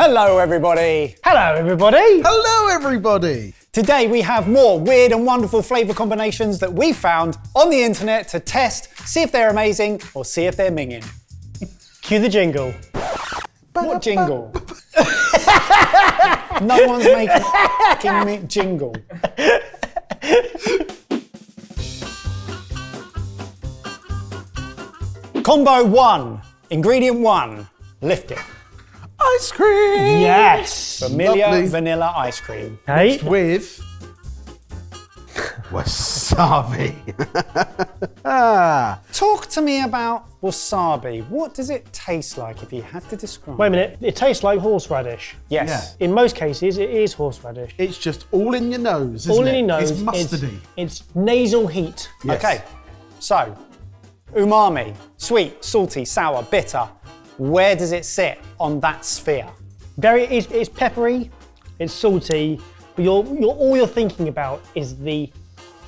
Hello everybody! Hello everybody! Hello everybody! Today we have more weird and wonderful flavour combinations that we found on the internet to test, see if they're amazing or see if they're minging. Cue the jingle. What jingle? No one's making fucking jingle. Combo 1, ingredient 1, lift it. Ice cream! Yes! Familiar Lovely. vanilla ice cream. Hey? With wasabi. Talk to me about wasabi. What does it taste like if you had to describe Wait a minute, it tastes like horseradish. Yes. In most cases, it is horseradish. It's just all in your nose, isn't All it? in your nose. It's mustardy. It's nasal heat. Yes. Okay, so umami, sweet, salty, sour, bitter. Where does it sit on that sphere? It's peppery, it's salty, but all you're thinking about is the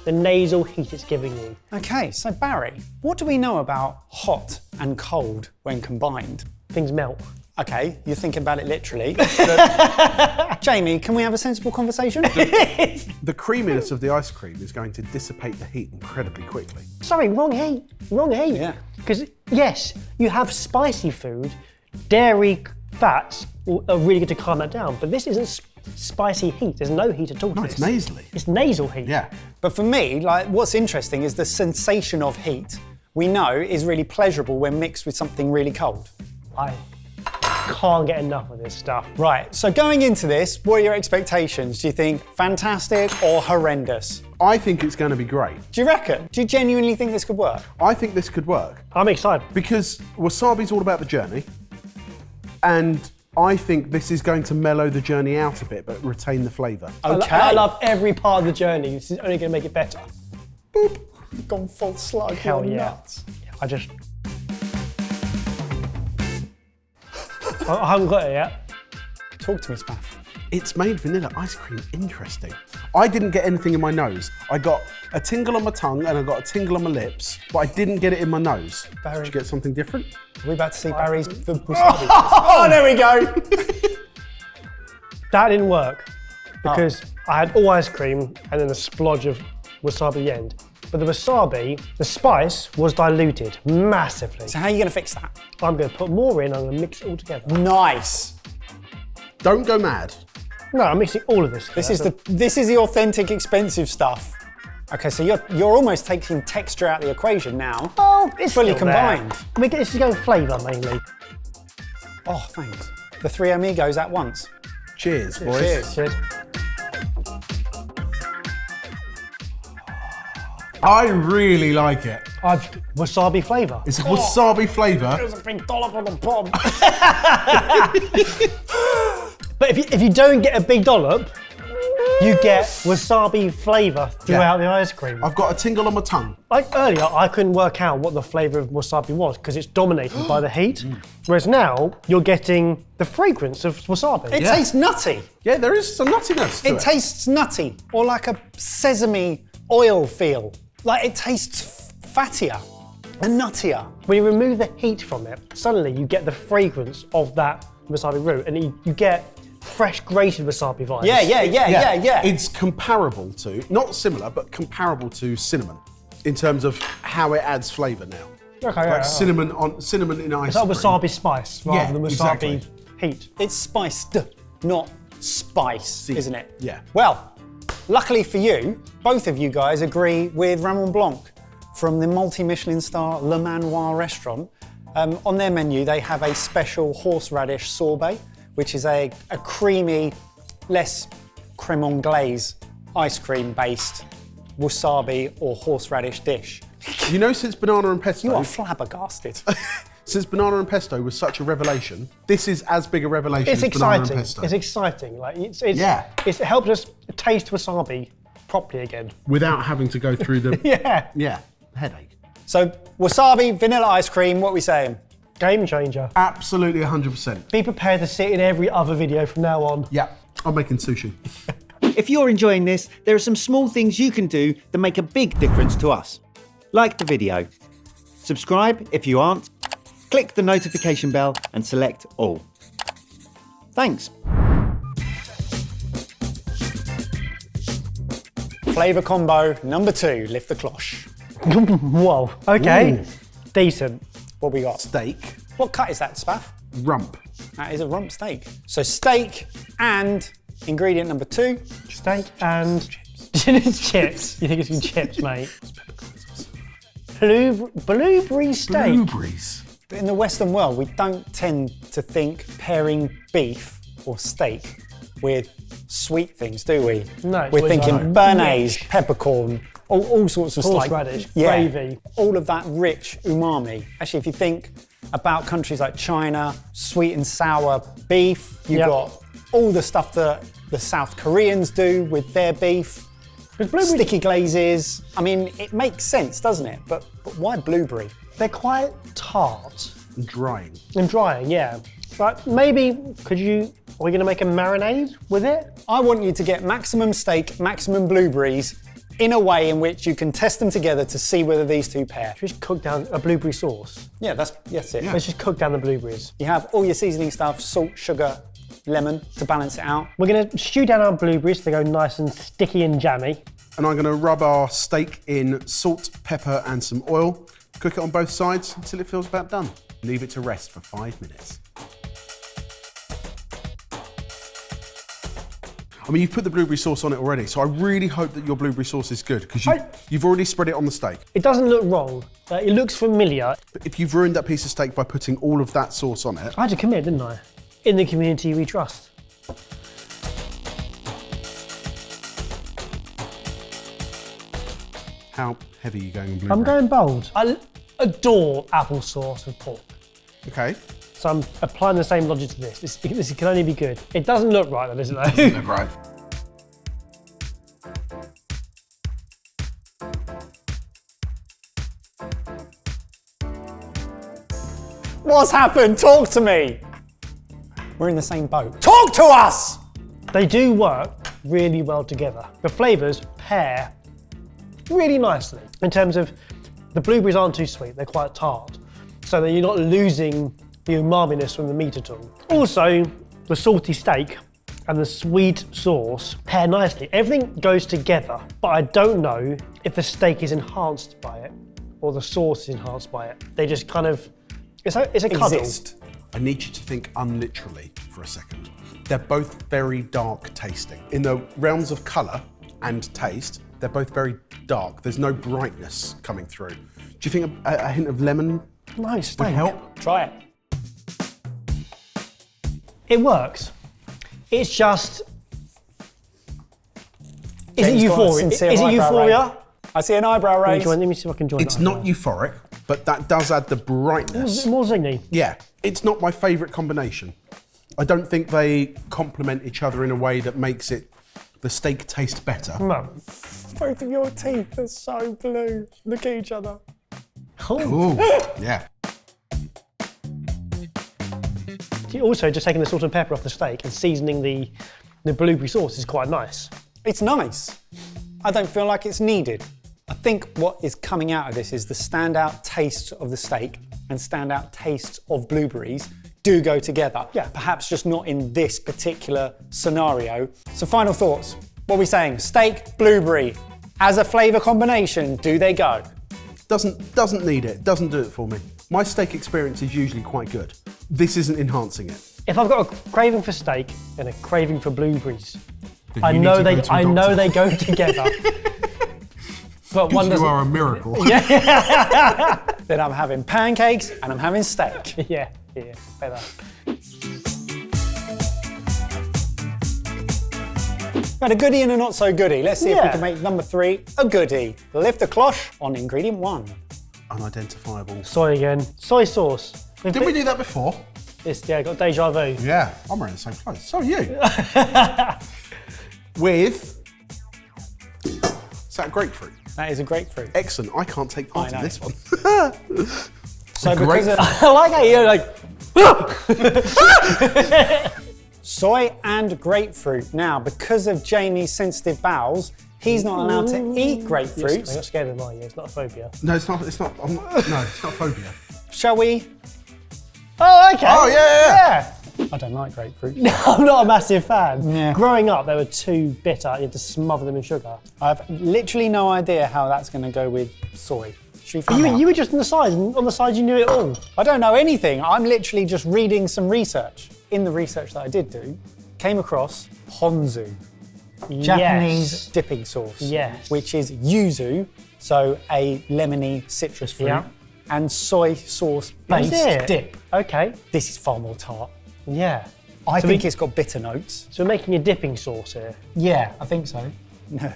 nasal heat it's giving you. Okay, so Barry, what do we know about hot and cold when combined? Things melt. Okay, you're thinking about it literally. But Jamie, can we have a sensible conversation? The creaminess of the ice cream is going to dissipate the heat incredibly quickly. Sorry, wrong heat. Wrong heat. Yeah. Because, yes, you have spicy food, dairy fats are really good to calm that down, but this isn't spicy heat. There's no heat at all. No, it's nasally. It's nasal heat. Yeah. But for me, like, what's interesting is the sensation of heat we know is really pleasurable when mixed with something really cold. I can't get enough of this stuff. Right, so going into this, what are your expectations? Do you think fantastic or horrendous? I think it's going to be great. Do you reckon? Do you genuinely think this could work? I think this could work I'm excited. because wasabi's all about the journey, and I think this is going to mellow the journey out a bit but retain the flavour. Okay. I love every part of the journey. This is only going to make it better. Boop. Gone full slug. Hell you're yeah. nuts. I haven't got it yet. Talk to me, Spaff. It's made vanilla ice cream interesting. I didn't get anything in my nose. I got a tingle on my tongue and I got a tingle on my lips, but I didn't get it in my nose. Barry. Did you get something different? Are we about to see Barry's wasabi? Oh, there we go. That didn't work because I had all ice cream and then a splodge of wasabi at the end. But the wasabi, the spice was diluted massively. So how are you going to fix that? I'm going to put more in, I'm going to mix it all together. Nice. Don't go mad. No, I'm mixing all of this. This is the authentic, expensive stuff. Okay, so you're almost taking texture out of the equation now. Oh, it's fully still there. combined. This is going flavour mainly. Oh, thanks. The three amigos at once. Cheers, boys. Cheers. Cheers. I really like it. Wasabi flavour. It's a wasabi flavour. There's a big dollop on the bomb. But if you don't get a big dollop, you get wasabi flavour throughout the ice cream. I've got a tingle on my tongue. Like earlier, I couldn't work out what the flavour of wasabi was because it's dominated by the heat. Whereas now, you're getting the fragrance of wasabi. It tastes nutty. Yeah, there is some nuttiness to it. It tastes nutty, or like a sesame oil feel. Like it tastes fattier and nuttier. When you remove the heat from it, suddenly you get the fragrance of that wasabi root and you get fresh grated wasabi vibes. Yeah. It's comparable to, not similar, but comparable to cinnamon in terms of how it adds flavour now. Okay, Like cinnamon in ice It's like cream. wasabi spice rather than wasabi exactly. heat. It's spiced, not spice, isn't it? Yeah. Well, luckily for you, both of you guys agree with Ramon Blanc from the multi-Michelin star Le Manoir restaurant. On their menu, they have a special horseradish sorbet, which is a creamy, less creme anglaise ice cream based wasabi or horseradish dish. You know, since banana and pesto, You are flabbergasted. since banana and pesto was such a revelation, this is as big a revelation It's as banana and exciting. pesto. It's exciting. Like Yeah. it helps us taste wasabi properly again. Without having to go through the Yeah. headache. So, wasabi, vanilla ice cream, what are we saying? Game changer. Absolutely 100%. Be prepared to see it in every other video from now on. Yeah, I'm making sushi. If you're enjoying this, there are some small things you can do that make a big difference to us. Like the video. Subscribe if you aren't. Click the notification bell and select all. Thanks. Flavour combo number 2, lift the cloche. Whoa, okay. Ooh. Decent. What we got? Steak, What cut is that, Spaff? rump. That is a rump steak. So steak and ingredient number 2. Steak and chips. You think it's been chips, mate? Blueberry steak. Blueberries. In the Western world, we don't tend to think pairing beef or steak with sweet things, do we? No, it's We're always thinking like béarnaise, rich. peppercorn, all sorts of Horseradish, gravy. all of that rich umami. Actually, if you think about countries like China, sweet and sour beef, you've Yep. got all the stuff that the South Koreans do with their beef, sticky glazes. I mean, it makes sense, doesn't it? But why blueberry? They're quite tart And drying. and drying, yeah. Like maybe, are we going to make a marinade with it? I want you to get maximum steak, maximum blueberries in a way in which you can test them together to see whether these two pair. Should we just cook down a blueberry sauce? Yeah, that's it. Let's just cook down the blueberries. You have all your seasoning stuff, salt, sugar, lemon to balance it out. We're going to stew down our blueberries so they go nice and sticky and jammy. And I'm going to rub our steak in salt, pepper, and some oil. Cook it on both sides until it feels about done. Leave it to rest for 5 minutes. I mean, you've put the blueberry sauce on it already, so I really hope that your blueberry sauce is good, because you've already spread it on the steak. It doesn't look wrong. It looks familiar. But if you've ruined that piece of steak by putting all of that sauce on it, I had to commit, didn't I? In the community we trust. how heavy are you going on blueberry? I'm going bold. I adore applesauce with pork. Okay. So I'm applying the same logic to this. This can only be good. It doesn't look right though, does it though? Right. What's happened? Talk to me. We're in the same boat. Talk to us! They do work really well together. The flavours pair really nicely. In terms of, the blueberries aren't too sweet, they're quite tart. So that you're not losing the umami-ness from the meat at all. Also, the salty steak and the sweet sauce pair nicely. Everything goes together, but I don't know if the steak is enhanced by it or the sauce is enhanced by it. They just kind of, it's a cuddle. Exist. I need you to think unliterally for a second. They're both very dark tasting. In the realms of colour and taste, they're both very dark. There's no brightness coming through. Do you think a hint of lemon No, would steak. help? Try it. It works. It's just, is James it got a euphoria? sincere Is it eyebrow euphoria? I see an eyebrow raise. Let me see if I can join It's that not eyebrow. euphoric, but that does add the brightness. More zingy. Yeah, it's not my favourite combination. I don't think they complement each other in a way that makes the steak taste better. No. Both of your teeth are so blue. Look at each other. Oh. Ooh, yeah. Also, just taking the salt and pepper off the steak and seasoning the blueberry sauce is quite nice. It's nice. I don't feel like it's needed. I think what is coming out of this is the standout tastes of the steak and standout tastes of blueberries do go together. Yeah. Perhaps just not in this particular scenario. So final thoughts. What are we saying? Steak, blueberry. As a flavour combination, do they go? Doesn't need it, doesn't do it for me. My steak experience is usually quite good. This isn't enhancing it. If I've got a craving for steak and a craving for blueberries, Then I you need know to they go to a I know doctor. they go together. But one You doesn't. are a miracle. Then I'm having pancakes and I'm having steak. Yeah, better. But a goodie and a not so goodie. Let's see if we Yeah. can make number 3 a goodie. Lift the cloche on ingredient 1. Unidentifiable. Soy again. Soy sauce. Didn't we do that before? Got deja vu. Yeah, I'm wearing the same clothes. So are you. With, is that grapefruit? That is a grapefruit. Excellent. I can't take part I in know. this one. So because of I like how you're like, soy and grapefruit. Now, because of Jamie's sensitive bowels, he's not allowed to eat I'm grapefruits. not scared of mine. It's not a phobia. No, it's not. No, it's not phobia. Shall we? Oh, okay. Oh, yeah. I don't like grapefruit. I'm not a massive fan. Yeah. Growing up, they were too bitter. You had to smother them in sugar. I've literally no idea how that's going to go with soy. Should we You, find out? you were just on the sides, and on the sides you knew it all. I don't know anything. I'm literally just reading some research. In the research that I did do, came across ponzu, Japanese Yes. dipping sauce, Yes. which is yuzu, so a lemony citrus fruit, Yeah. and soy sauce Is based it? dip. Okay. This is far more tart. Yeah. I So think we- it's got bitter notes. So we're making a dipping sauce here. Yeah, I think so. No.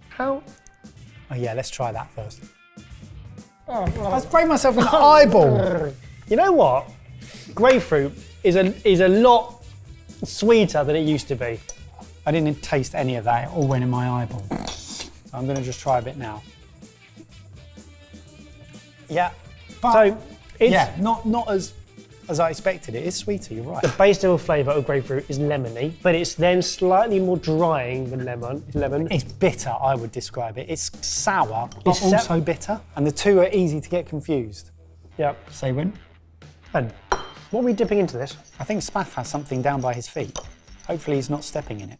How? Oh yeah, let's try that first. I sprayed myself in the eyeball. You know what? Grapefruit is a lot sweeter than it used to be. I didn't taste any of that. It all went in my eyeball. So I'm going to just try a bit now. Yeah. But So it's yeah, not as I expected. It is sweeter. You're right. the base level flavour of grapefruit is lemony, but it's then slightly more drying than lemon. It's bitter. I would describe it. It's sour, but It's sou- also bitter, and the two are easy to get confused. Yeah. Say when? And what are we dipping into this? I think Spaff has something down by his feet. Hopefully he's not stepping in it.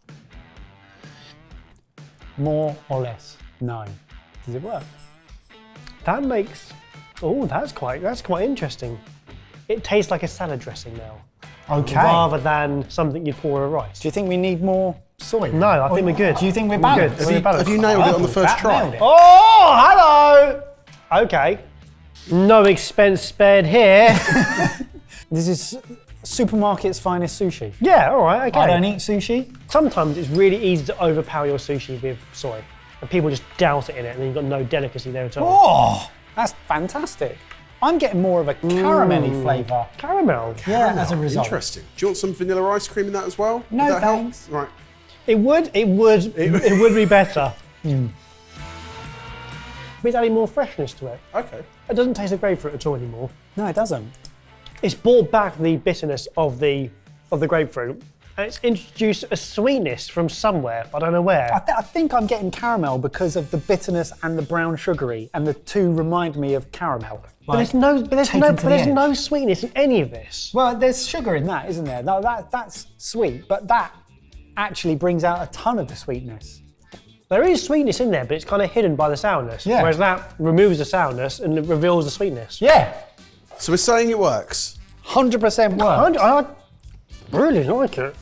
More or less? No. Does it work? That makes. Oh, that's quite interesting. It tastes like a salad dressing now, Okay. rather than something you'd pour over rice. Do you think we need more soy? No, I think we're good. Do you think we're We're balanced? good. We're balanced. Have you nailed it on the first That try? nailed it. Oh, hello. Okay. No expense spared here. This is supermarket's finest sushi. Yeah. All right. Okay. I don't eat sushi. Sometimes it's really easy to overpower your sushi with soy, and people just douse it in it, and then you've got no delicacy there at all. Oh, that's fantastic. I'm getting more of a caramelly flavour. Caramel. Yeah, as a result. Interesting. Do you want some vanilla ice cream in that as well? No, Would that help? thanks. Right. It would be better. But it's adding more freshness to it. Okay. It doesn't taste of grapefruit at all anymore. No, it doesn't. It's brought back the bitterness of the grapefruit, and it's introduced a sweetness from somewhere. I don't know where. I think I'm getting caramel because of the bitterness and the brown sugary, and the two remind me of caramel. But there's no edge. sweetness in any of this. Well, there's sugar in that, isn't there? No, that's sweet, but that actually brings out a ton of the sweetness. There is sweetness in there, but it's kind of hidden by the sourness. Yeah. Whereas that removes the sourness and it reveals the sweetness. Yeah, So we're saying it works. 100% work. I really like it.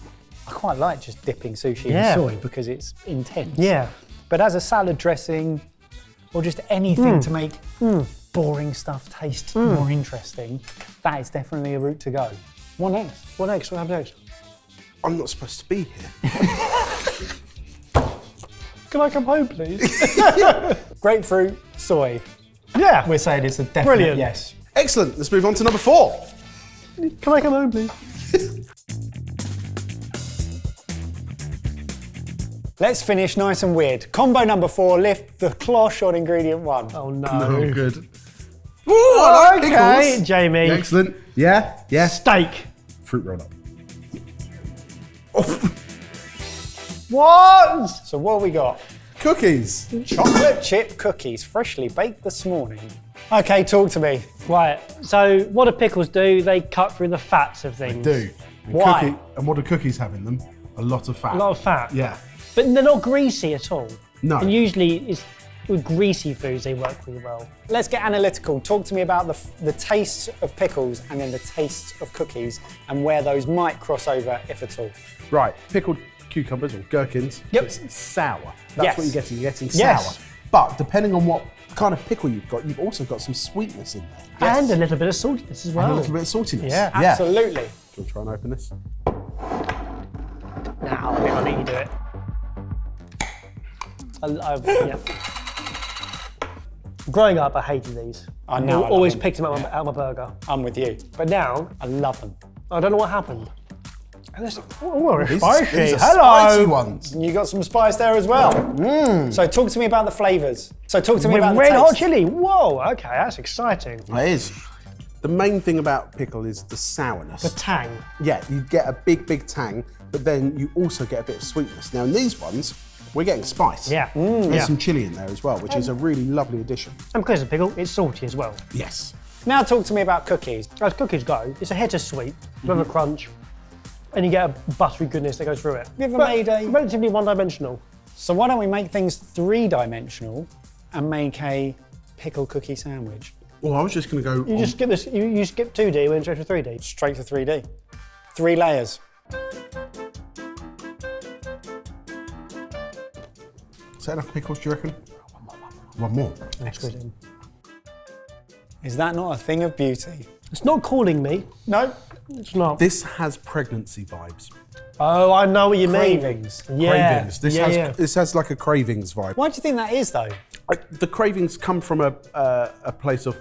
I quite like just dipping sushi Yeah. in soy because it's intense. Yeah. But as a salad dressing, or just anything to make boring stuff taste more interesting, that is definitely a route to go. What next? What next? What happens next? I'm not supposed to be here. Can I come home, please? Grapefruit, soy. Yeah. We're saying it's a definite Brilliant. yes. Excellent. Let's move on to number 4. Can I come home, please? Let's finish nice and weird. Combo number 4, lift the cloche on ingredient 1. Oh no. Oh, good. Ooh, I like Okay, pickles. Jamie. Excellent. Yeah. Yes. Steak. Fruit roll up. What? So what have we got? Cookies. Chocolate chip cookies, freshly baked this morning. Okay, talk to me. Right. So what do pickles do? They cut through the fats of things. Do. And Why? and what do cookies have in them? A lot of fat. A lot of fat. Yeah. But they're not greasy at all. No. And usually it's with greasy foods they work really well. Let's get analytical. Talk to me about the tastes of pickles and then the tastes of cookies and where those might cross over, if at all. Right. Pickled cucumbers or gherkins. Yep. It's sour. That's Yes. what you're getting. You're getting Yes. sour. But depending on what kind of pickle you've also got some sweetness in there. And a little bit of saltiness as well. And a little bit of saltiness. Yeah. Absolutely. We'll try and open this. Now I'll let you do it. Yeah. Growing up, I hated these. I know, I love Always them. picked them out of my burger. I'm with you. But now, I love them. I don't know what happened. And it's These are spicy. spicy Hello. ones. You got some spice there as well. So talk to me about the flavours. So talk to me With about the red hot taste. chili. Whoa. Okay, that's exciting. It is. The main thing about pickle is the sourness. The tang. Yeah, you get a big tang, but then you also get a bit of sweetness. Now in these ones, we're getting spice. Yeah. There's Yeah. some chili in there as well, which is a really lovely addition. And because of pickle, it's salty as well. Yes. Now talk to me about cookies. As cookies go, it's a hit of sweet, a bit of a crunch, and you get a buttery goodness that goes through it. Have you ever made a... Relatively one-dimensional. So why don't we make things three-dimensional and make a pickle cookie sandwich? Well, I was just going to go. You just skip this. You skip 2D, went straight to 3D. Straight to 3D. 3 layers. Is that enough pickles, do you reckon? One more. Excellent. Is that not a thing of beauty? It's not calling me. No. It's not. This has pregnancy vibes. Oh, I know what you mean. Cravings. Yeah. Cravings. This yeah, has yeah. this has like a cravings vibe. Why do you think that is, though? The cravings come from a place of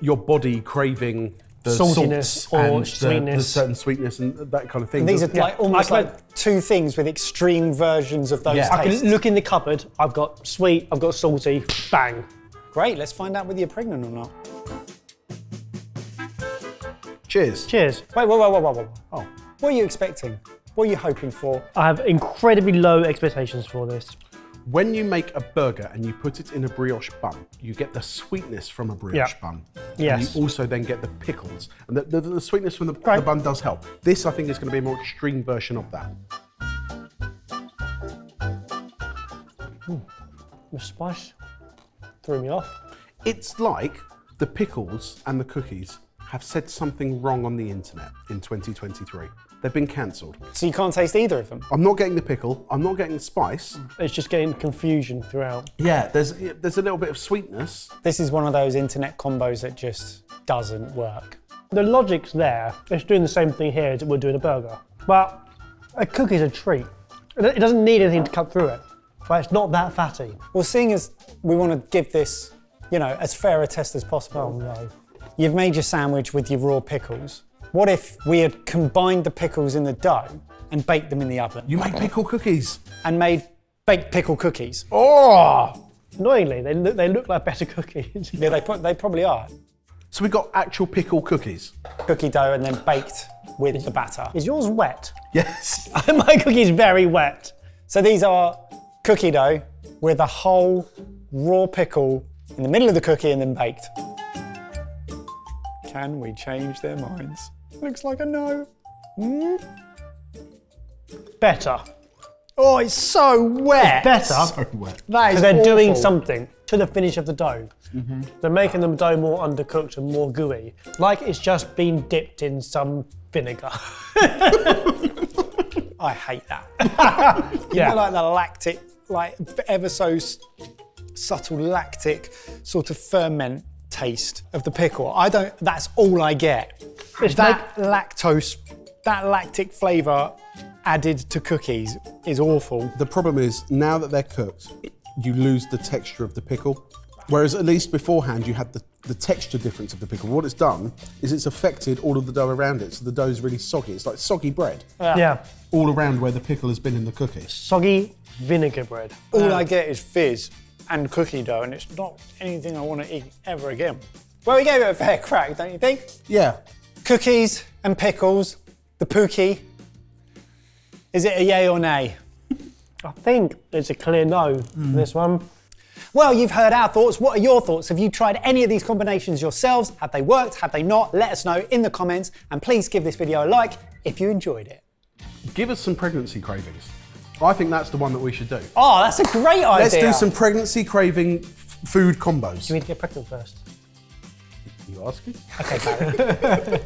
your body craving the Saltiness salts or and sweetness. the certain sweetness and that kind of thing. And these are like almost I can- like two things with extreme versions of those Yeah. I tastes. can look in the cupboard. I've got sweet. I've got salty. Bang. Great, let's find out whether you're pregnant or not. Cheers. Cheers. Wait, whoa. Oh, what are you expecting? What are you hoping for? I have incredibly low expectations for this. When you make a burger and you put it in a brioche bun, you get the sweetness from a brioche Yeah. bun. Yes. And you also then get the pickles. And the sweetness from the Great. bun does help. This, I think, is going to be a more extreme version of that. The spice threw me off. It's like the pickles and the cookies have said something wrong on the internet in 2023. They've been cancelled. So you can't taste either of them? I'm not getting the pickle, I'm not getting the spice. It's just getting confusion throughout. Yeah, there's a little bit of sweetness. This is one of those internet combos that just doesn't work. The logic's there. It's doing the same thing here as it would do in a burger. But a cookie's a treat. It doesn't need anything to cut through it. But it's not that fatty. Well, seeing as we want to give this, you know, as fair a test as Oh possible, no. you've made your sandwich with your raw pickles. What if we had combined the pickles in the dough and baked them in the oven You make pickle cookies. and made baked pickle cookies? Oh! Annoyingly, they look like better cookies. Yeah, they probably are. So we got actual pickle cookies. Cookie dough and then baked with the batter. Is yours wet? Yes. My cookie's very wet. So these are cookie dough with a whole raw pickle in the middle of the cookie and then baked. Can we change their minds? Looks like a no. Better. Oh, it's so wet. Better. So wet. That is Because they're doing awful. something to the finish of the dough. They're making the dough more undercooked and more gooey. Like it's just been dipped in some vinegar. I hate that. Yeah. You know, like the lactic, like ever so subtle lactic sort of ferment taste of the pickle. That's all I get. It's That lactose, that lactic flavour added to cookies is awful. The problem is, now that they're cooked, you lose the texture of the pickle. Whereas at least beforehand, you had the texture difference of the pickle. What it's done is it's affected all of the dough around it, so the dough is really soggy. It's like soggy bread Yeah. all around where the pickle has been in the cookie. Soggy vinegar bread. All I get is fizz and cookie dough, and it's not anything I want to eat ever again. Well, we gave it a fair crack, don't you think? Yeah. Cookies and pickles, the pookie. Is it a yay or nay? I think it's a clear no for this one. Well, you've heard our thoughts. What are your thoughts? Have you tried any of these combinations yourselves? Have they worked? Have they not? Let us know in the comments, and please give this video a like if you enjoyed it. Give us some pregnancy cravings. I think that's the one that we should do. Oh, that's a great idea. Let's do some pregnancy craving food combos. You need to get pregnant first. You asking? Okay, Barry.